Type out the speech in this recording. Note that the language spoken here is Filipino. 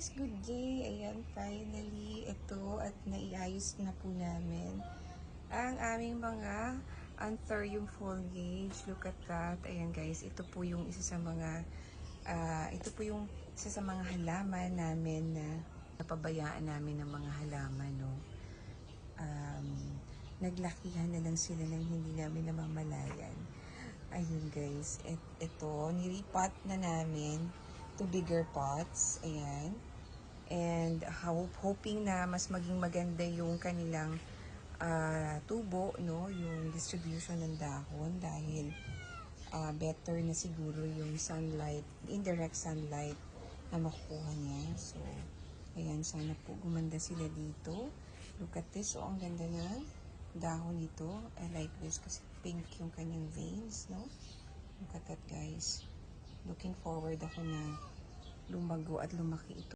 guys, good day. Ayan, finally, ito at naiayos na po namin ang aming mga anthurium foliage. Look at that. Ayan guys, ito po yung isa sa mga halaman namin na napabayaan namin ng mga halaman, no. Naglakihan na lang sila ng hindi namin namamalayan. Ayun guys, ito nilipat na namin to bigger pots. Ayan. And hoping na mas maging maganda yung kanilang tubo, no, yung distribution ng dahon dahil better na siguro yung sunlight, indirect sunlight na makukuha niya. So, ayan, sana po gumanda sila dito. Look at this. So, ang ganda na dahon nito. I like this kasi pink yung kanyang veins, no? Look at that, guys. Looking forward ako na lumago at lumaki ito.